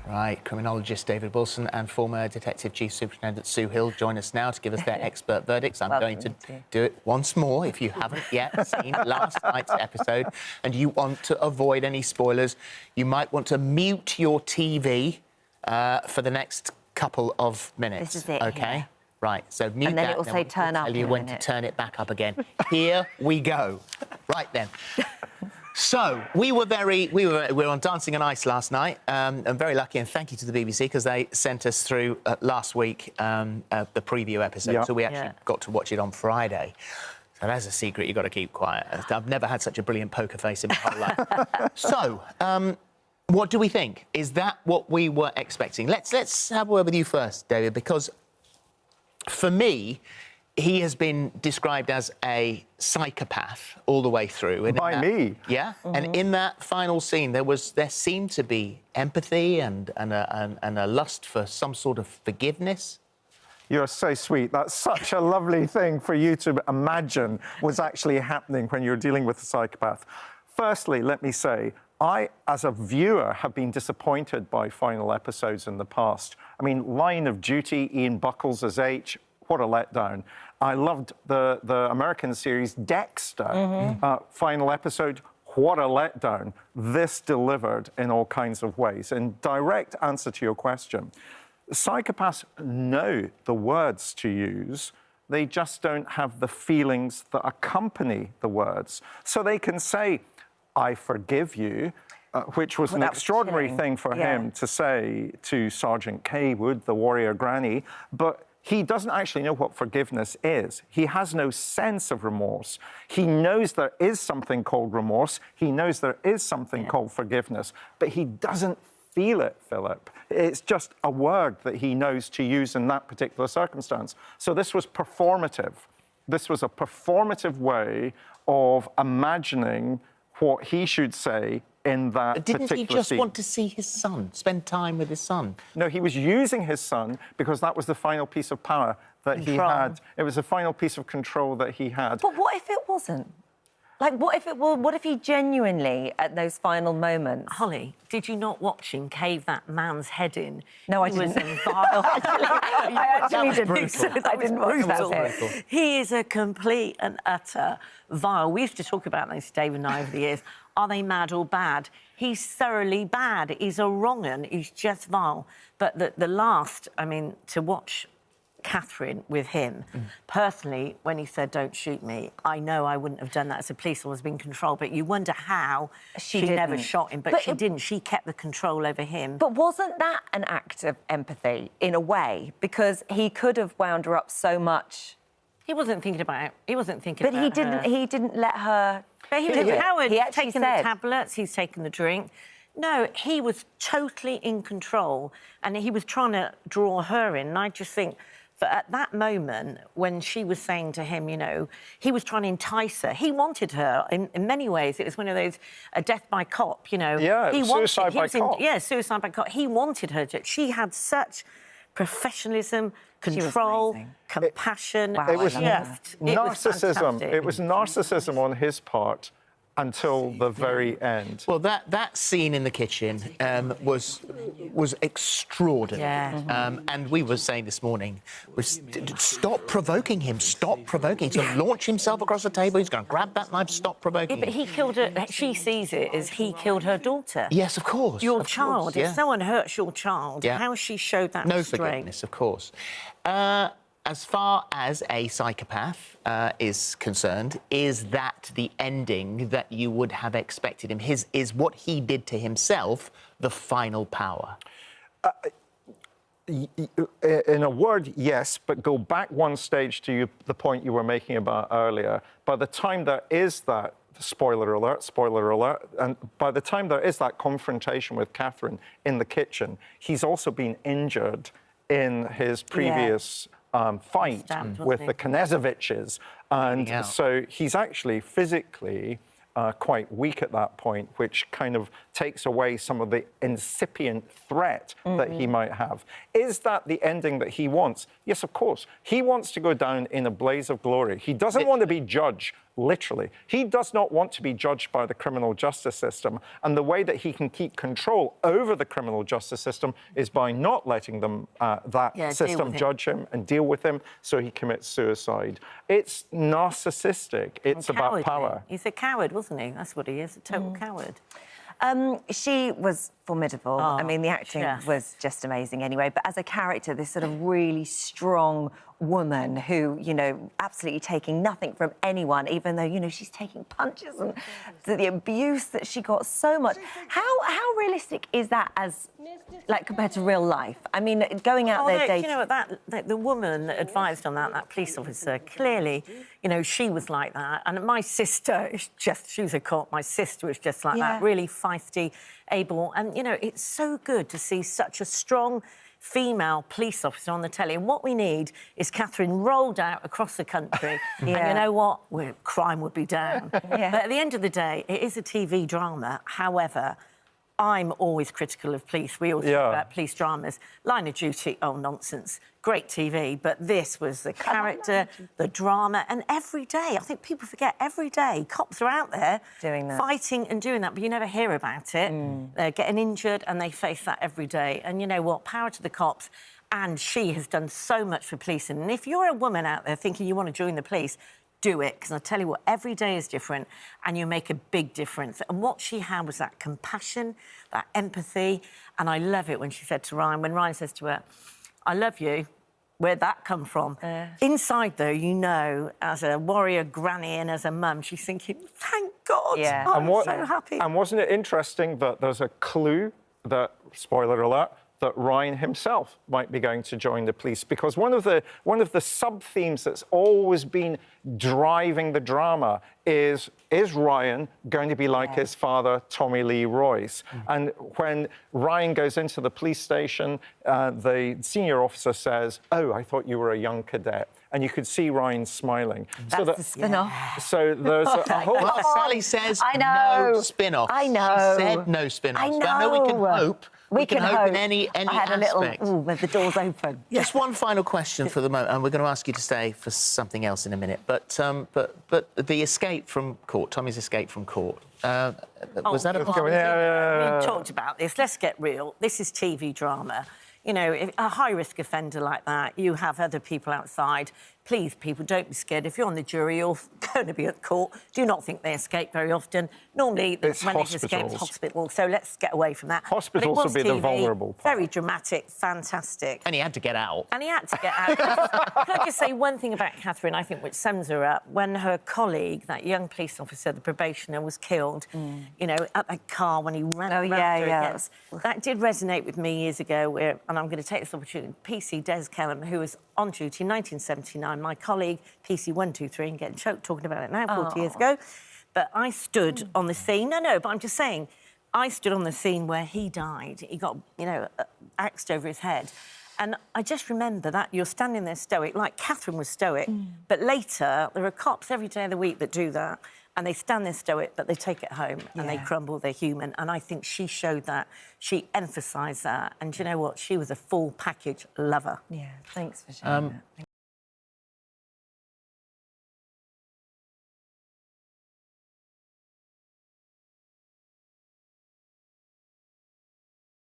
Right, criminologist David Wilson and former Detective Chief Superintendent Sue Hill join us now to give us their expert verdicts. I'm going to do it once more if you haven't yet seen last night's episode and you want to avoid any spoilers. You might want to mute your TV for the next couple of minutes. This is it, OK? here. Right, so mute and then that. it will say turn up. Tell you when to turn it back up again. Here we go. Right then. So, we were on Dancing on Ice last night. I'm very lucky, and thank you to the BBC, because they sent us through last week the preview episode, Yep. so we actually got to watch it on Friday. So that's a secret you've got to keep quiet. I've never had such a brilliant poker face in my whole life. So, what do we think? Is that what we were expecting? Let's have a word with you first, David, because for me, he has been described as a psychopath all the way through. And By me? Yeah. Mm-hmm. And in that final scene, there seemed to be empathy and a lust for some sort of forgiveness. You're so sweet. That's such a lovely thing for you to imagine was actually happening when you're dealing with a psychopath. Firstly, let me say, I, as a viewer, have been disappointed by final episodes in the past. I mean, Line of Duty, Ian Buckles as H, what a letdown. I loved the American series Dexter. Final episode, what a letdown. This delivered in all kinds of ways. In direct answer to your question, psychopaths know the words to use. They just don't have the feelings that accompany the words. So they can say, I forgive you, which was an extraordinary thing for him to say to Sergeant Cawood, the warrior granny, but he doesn't actually know what forgiveness is. He has no sense of remorse. He knows there is something called remorse. He knows there is something called forgiveness, but he doesn't feel it, Philip. It's just a word that he knows to use in that particular circumstance. So this was performative. This was a performative way of imagining what he should say in that particular scene. Didn't he just want to see his son, spend time with his son? No, he was using his son because that was the final piece of power that he had. It was the final piece of control that he had. But what if it wasn't? Like, what if he genuinely, at those final moments... Holly, did you not watch him cave that man's head in? No, I didn't. I actually didn't. I didn't watch that. He is a complete and utter vile. We used to talk about this, David and I, over the years. Are they mad or bad? He's thoroughly bad. He's a wrong-un. He's just vile. But the last, I mean, to watch Catherine with him, personally, when he said, don't shoot me, I know I wouldn't have done that as a policeman, was being controlled, but you wonder how she never shot him, but she didn't. She kept the control over him. But wasn't that an act of empathy, in a way? Because he could have wound her up so much. He wasn't thinking about it. He wasn't thinking about it. But he didn't let her... But he was Howard. He He's taken the tablets, he's taken the drink. No, he was totally in control, and he was trying to draw her in, and I just think... But at that moment, when she was saying to him, you know, he was trying to entice her. He wanted her in many ways. It was one of those, a death by cop, you know. Yeah, suicide by cop. Yeah, suicide by cop. He wanted her to... She had such control, compassion. Wow, it was narcissism. It It was narcissism on his part until the very end. Well, that scene in the kitchen was extraordinary. Yeah. And we were saying this morning, stop provoking him, stop provoking him. He's going to launch himself across the table, he's going to grab that knife, stop provoking him. But he killed her, she sees it as he killed her daughter. Yes, of course. Your child. If someone hurts your child, how she showed that no restraint. Forgiveness, of course. As far as a psychopath is concerned, is that the ending that you would have expected him? Is what he did to himself the final power? In a word, yes, but go back one stage to the point you were making about earlier. By the time there is that, spoiler alert, and by the time there is that confrontation with Catherine in the kitchen, he's also been injured in his previous... fight with the Knezeviches. And so he's actually physically quite weak at that point, which kind of takes away some of the incipient threat that he might have. Is that the ending that he wants? Yes, of course. He wants to go down in a blaze of glory. He doesn't want to be judge literally. He does not want to be judged by the criminal justice system, and the way that he can keep control over the criminal justice system is by not letting them, that system judge him and deal with him, so he commits suicide. It's narcissistic. It's about power. He's a coward, wasn't he? That's what he is, a total coward. She was formidable. I mean, the acting was just amazing anyway. But as a character, this sort of really strong woman who, you know, absolutely taking nothing from anyone, even though, you know, she's taking punches and the abuse that she got so much. How realistic is that as, like, compared to real life? I mean, going out there dating... You know, the woman that advised on that police officer, clearly, you know, she was like that. And my sister, she was a cop, my sister was just like that, really feisty, able. And, you know, it's so good to see such a strong female police officer on the telly. And what we need is Catherine rolled out across the country. And you know what? Crime would be down. But at the end of the day, it is a TV drama. However, I'm always critical of police. We always talk about police dramas. Line of Duty, oh, nonsense. Great TV, but this was the character, the drama, and every day, I think people forget, every day, cops are out there doing that, fighting and doing that, but you never hear about it. They're getting injured and they face that every day. And you know what? Power to the cops. And she has done so much for policing. And if you're a woman out there thinking you want to join the police, do it, because I tell you what, every day is different and you make a big difference. And what she had was that compassion, that empathy, and I love it when she said to Ryan, when Ryan says to her, I love you, where'd that come from? Inside, though, you know, as a warrior granny and as a mum, she's thinking, thank God, I'm so happy. And wasn't it interesting that there's a clue that, spoiler alert, that Ryan himself might be going to join the police, because one of the sub-themes that's always been driving the drama is Ryan going to be like his father, Tommy Lee Royce? And when Ryan goes into the police station, the senior officer says, oh, I thought you were a young cadet. And you could see Ryan smiling. That's the spin-off. So there's a whole... Well, Sally says no spin-off. I know. She said no spin-offs. I know. But I know we can hope. We can hope in any I had aspect. a little, with the doors open. Just one final question for the moment, and we're going to ask you to stay for something else in a minute. But the escape from court, Tommy's escape from court, was that a We talked about this. Let's get real. This is TV drama. You know, if a high-risk offender like that, you have other people outside. Please, people, don't be scared. If you're on the jury, you're going to be at court. Do not think they escape very often. Normally, when they escape, hospital. So let's get away from that. Hospitals will be the vulnerable part. Very dramatic, fantastic. And he had to get out. And he had to get out. Can I just say one thing about Catherine, I think, which sums her up? When her colleague, that young police officer, the probationer, was killed, you know, at that car when he ran against... That did resonate with me years ago, and I'm going to take this opportunity. PC Des Kellum, who was on duty in 1979, my colleague, PC 123, and getting choked talking about it now, 40 years ago. But I stood on the scene. No, but I'm just saying, I stood on the scene where he died. He got, you know, axed over his head. And I just remember that you're standing there stoic, like Catherine was stoic, but later there are cops every day of the week that do that, and they stand there stoic, but they take it home and they crumble, they're human. And I think she showed that. She emphasised that. And you know what? She was a full package lover. Yeah, thanks for sharing that.